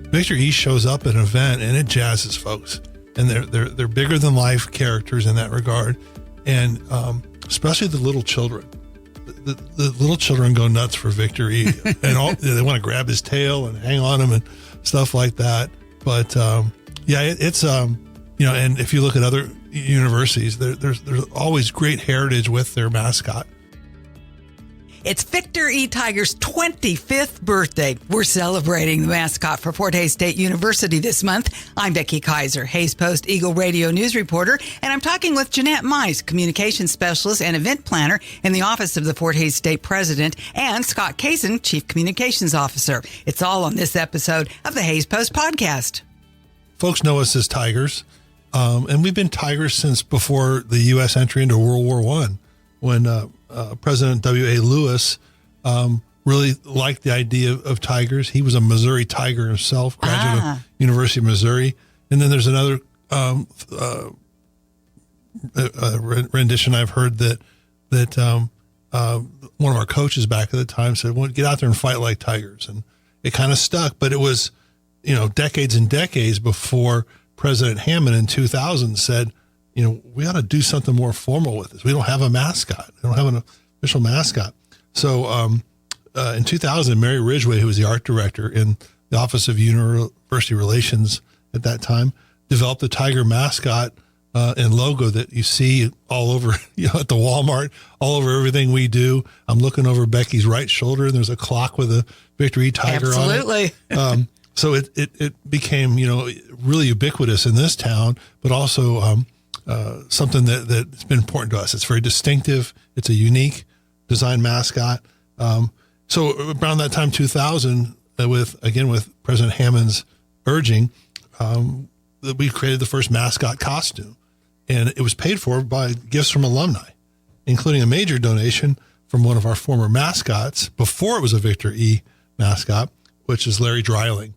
Victor E shows up at an event and it jazzes folks, and they're bigger than life characters in that regard, and especially the little children. The little children go nuts for Victor E, and they want to grab his tail and hang on him and stuff like that. But it's and if you look at other universities, there's always great heritage with their mascot. It's Victor E. Tiger's 25th birthday. We're celebrating the mascot for Fort Hays State University this month. I'm Becky Kiser, Hays Post Eagle Radio News reporter, and I'm talking with Janette Meis, communications specialist and event planner in the office of the Fort Hays State president, and Scott Cason, chief communications officer. It's all on this episode of the Hays Post podcast. Folks know us as Tigers, and we've been Tigers since before the U.S. entry into World War I, when President W.A. Lewis really liked the idea of Tigers. He was a Missouri Tiger himself, graduate of University of Missouri. And then there's another rendition I've heard that one of our coaches back at the time said, well, get out there and fight like Tigers. And it kind of stuck, but it was, decades and decades before President Hammond in 2000 said, we ought to do something more formal with this. We don't have a mascot. We don't have an official mascot. So in 2000, Mary Ridgway, who was the art director in the Office of University Relations at that time, developed a tiger mascot and logo that you see all over, at the Walmart, all over everything we do. I'm looking over Becky's right shoulder, and there's a clock with a Victor E. Tiger on it. Absolutely. So it became, really ubiquitous in this town, but also something that's been important to us. It's very distinctive. It's a unique design mascot. So around that time, 2000, with President Hammond's urging, we created the first mascot costume, and it was paid for by gifts from alumni, including a major donation from one of our former mascots before it was a Victor E. mascot, which is Larry Dreiling.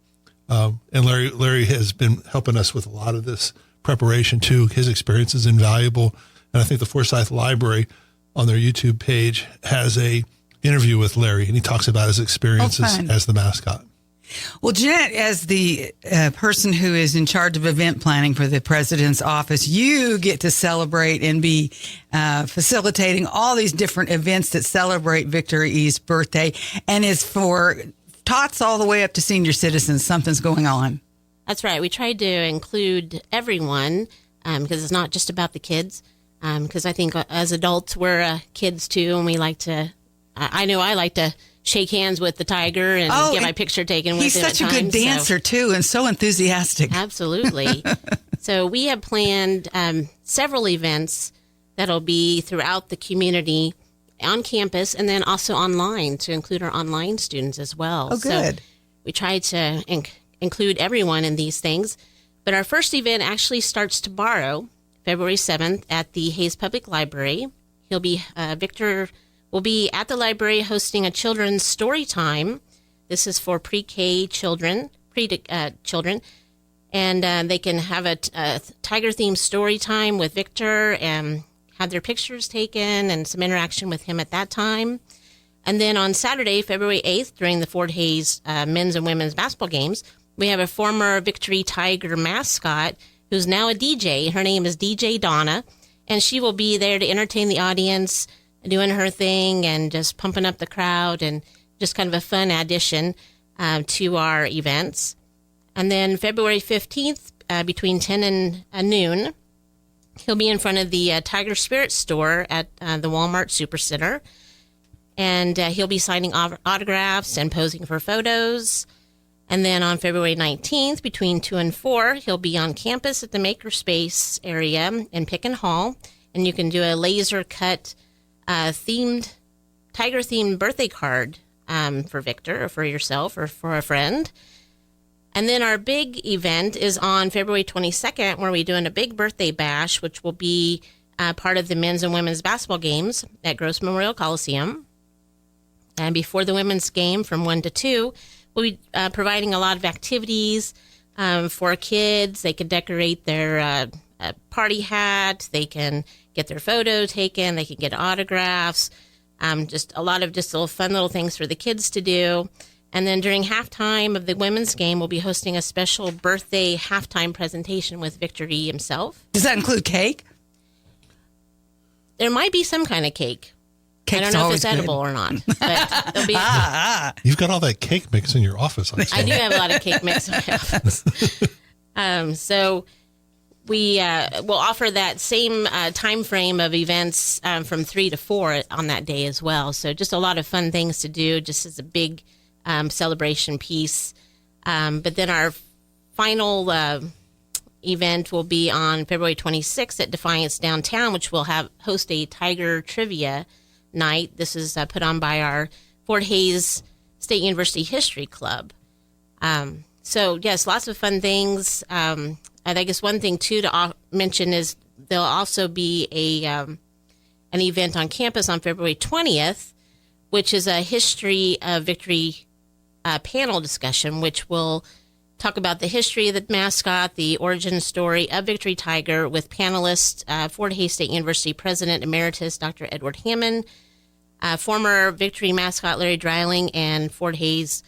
And Larry has been helping us with a lot of this preparation too. His experience is invaluable. And I think the Forsyth Library on their YouTube page has a interview with Larry, and he talks about his experiences as the mascot. Well, Janette, as the person who is in charge of event planning for the president's office, you get to celebrate and be facilitating all these different events that celebrate Victor E.'s birthday, and is for tots all the way up to senior citizens. Something's going on. That's right. We tried to include everyone because it's not just about the kids. Because I think as adults, we're kids too, and we like to. I know I like to shake hands with the tiger and get my picture taken with him. He's such a good dancer too, and so enthusiastic. Absolutely. So we have planned several events that'll be throughout the community, on campus, and then also online to include our online students as well. Oh, good. So we try to include everyone in these things. But our first event actually starts tomorrow, February 7th, at the Hays Public Library. Victor will be at the library hosting a children's story time. This is for pre-K children, and they can have a tiger-themed story time with Victor and have their pictures taken and some interaction with him at that time. And then on Saturday, February 8th, during the Fort Hays men's and women's basketball games, we have a former Victor E. Tiger mascot who's now a DJ. Her name is DJ Donna, and she will be there to entertain the audience, doing her thing and just pumping up the crowd, and just kind of a fun addition to our events. And then February 15th, between 10 and noon, he'll be in front of the Tiger Spirit store at the Walmart Supercenter. And he'll be signing autographs and posing for photos. And then on February 19th, between 2 and 4, he'll be on campus at the Makerspace area in Picken Hall. And you can do a laser cut tiger-themed birthday card for Victor or for yourself or for a friend. And then our big event is on February 22nd, where we're doing a big birthday bash, which will be part of the men's and women's basketball games at Gross Memorial Coliseum. And before the women's game from 1 to 2, we'll be providing a lot of activities for kids. They can decorate their party hat. They can get their photo taken. They can get autographs. Just a lot of little fun little things for the kids to do. And then during halftime of the women's game, we'll be hosting a special birthday halftime presentation with Victor E. himself. Does that include cake? There might be some kind of cake. Cake's I don't know if it's always good. edible or not. But there'll be. You've got all that cake mix in your office. I do have a lot of cake mix in my office. So we will offer that same time frame of events from 3 to 4 on that day as well. So just a lot of fun things to do, just as a big celebration piece. But then our final event will be on February 26th at Defiance Downtown, which will host a Tiger Trivia night. This is put on by our Fort Hays State University History Club. So, yes, lots of fun things. And I guess one thing, too, to mention is there'll also be an event on campus on February 20th, which is a History of Victory panel discussion, which will talk about the history of the mascot, the origin story of Victory Tiger, with panelists Fort Hays State University President Emeritus Dr. Edward Hammond, former Victory mascot Larry Dreiling, and Fort Hays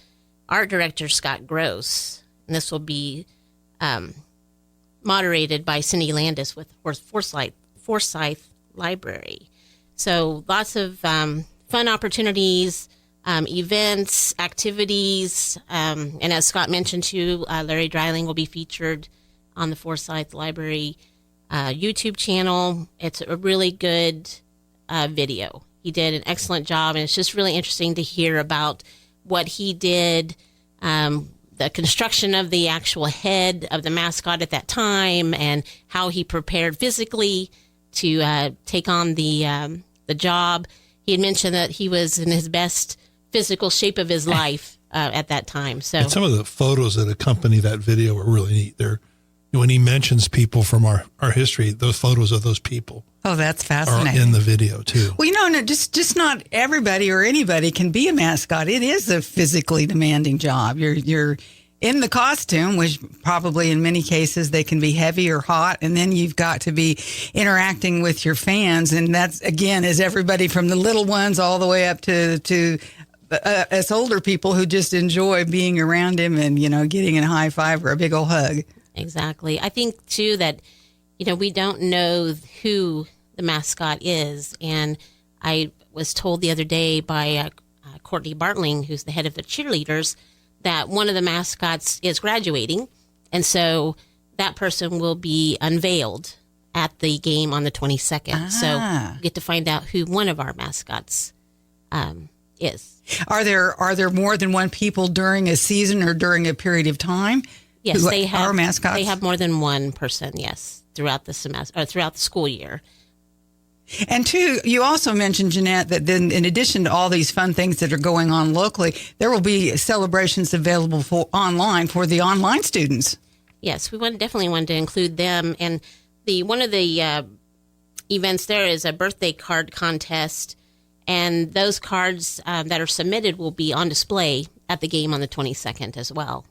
Art Director Scott Gross. And this will be moderated by Cindy Landis with Forsyth Library. So lots of fun opportunities, events, activities, and as Scott mentioned too, Larry Dreiling will be featured on the Forsyth Library YouTube channel. It's a really good video. He did an excellent job, and it's just really interesting to hear about what he did, the construction of the actual head of the mascot at that time, and how he prepared physically to take on the job. He had mentioned that he was in his best physical shape of his life at that time. So, and some of the photos that accompany that video are really neat. When he mentions people from our history, those photos of those people Oh, that's are fascinating. in the video too. Well, no, just not everybody or anybody can be a mascot. It is a physically demanding job. You're in the costume, which probably in many cases they can be heavy or hot, and then you've got to be interacting with your fans, and that's again is everybody from the little ones all the way up to us older people who just enjoy being around him and getting a high five or a big old hug. Exactly. I think too that we don't know who the mascot is, and I was told the other day by Courtney Bartling, who's the head of the cheerleaders, that one of the mascots is graduating, and so that person will be unveiled at the game on the 22nd. So you get to find out who one of our mascots is. Are there more than one people during a season or during a period of time? Yes, they have. Our mascots? They have more than one person. Yes, throughout the semester or throughout the school year. And two, you also mentioned, Janette, that then in addition to all these fun things that are going on locally, there will be celebrations available online for the online students. Yes, we definitely wanted to include them. And one of the events there is a birthday card contest, and those cards that are submitted will be on display at the game on the 22nd as well.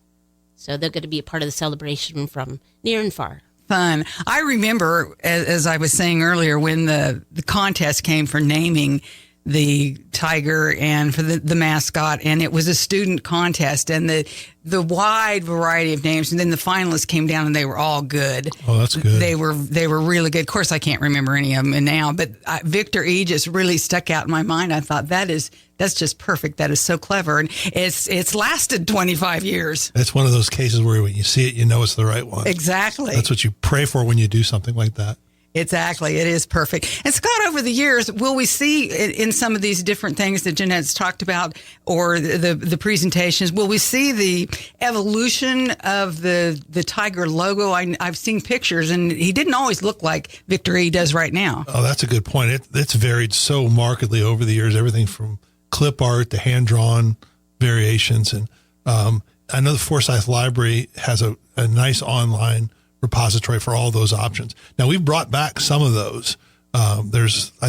So they're going to be a part of the celebration from near and far. Fun. I remember, as I was saying earlier, when the contest came for naming the tiger and for the mascot, and it was a student contest, and the wide variety of names, and then the finalists came down and they were all good. Oh, that's good. They were really good. Of course, I can't remember any of them now, but Victor E. just really stuck out in my mind. I thought that's just perfect. That is so clever, and it's lasted 25 years. It's one of those cases where when you see it, you know it's the right one. Exactly. That's what you pray for when you do something like that. Exactly. It is perfect. And Scott, over the years, will we see in some of these different things that Janette's talked about or the presentations, will we see the evolution of the Tiger logo? I've seen pictures, and he didn't always look like Victor E. does right now. Oh, that's a good point. It's varied so markedly over the years, everything from clip art to hand-drawn variations. And I know the Forsyth Library has a nice online repository for all those options. Now, we've brought back some of those. I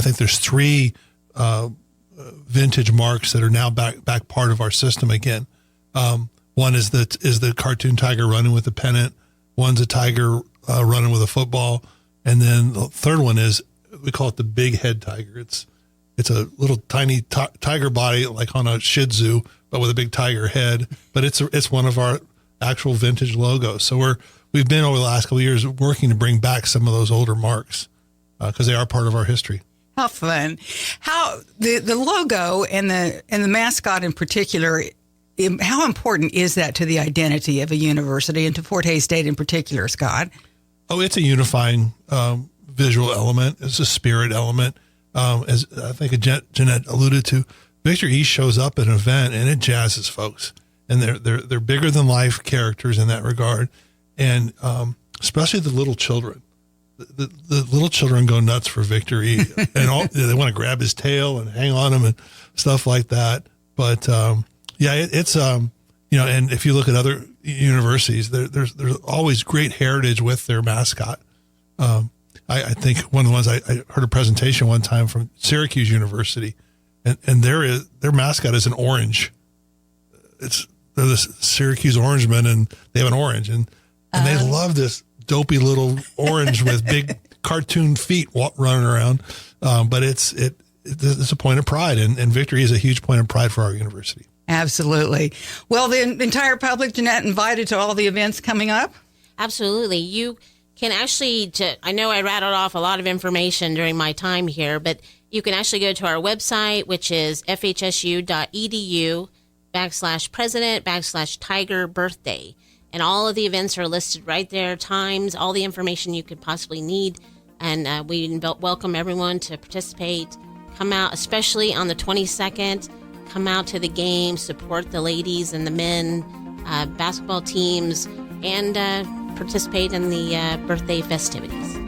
think there's 3 vintage marks that are now back part of our system again. One is the cartoon tiger running with a pennant. One's a tiger running with a football, and then the third one is, we call it the big head tiger. It's a little tiny tiger body like on a Shih Tzu, but with a big tiger head. But it's one of our actual vintage logos. So we've been over the last couple of years working to bring back some of those older marks because they are part of our history. How fun! How the logo and the mascot in particular. How important is that to the identity of a university and to Fort Hays State in particular, Scott? Oh, it's a unifying visual element. It's a spirit element. As I think Janette alluded to, Victor East shows up at an event and it jazzes folks, and they're bigger than life characters in that regard, and especially the little children. The little children go nuts for Victor E, and they want to grab his tail and hang on him and stuff like that. But it's and if you look at other universities, there's always great heritage with their mascot. I think one of the ones I heard a presentation one time from Syracuse University, and their mascot is an orange. They're the Syracuse Orangemen, and they have an orange, and they love this dopey little orange with big cartoon feet running around. But it's a point of pride, and Victory is a huge point of pride for our university. Absolutely. Well, the entire public, Janette, invited to all the events coming up? Absolutely. You can actually, I know I rattled off a lot of information during my time here, but you can actually go to our website, which is fhsu.edu/president/tiger birthday. And all of the events are listed right there, times, all the information you could possibly need. And we welcome everyone to participate. Come out, especially on the 22nd. Come out to the game, support the ladies and the men, basketball teams, and participate in the birthday festivities.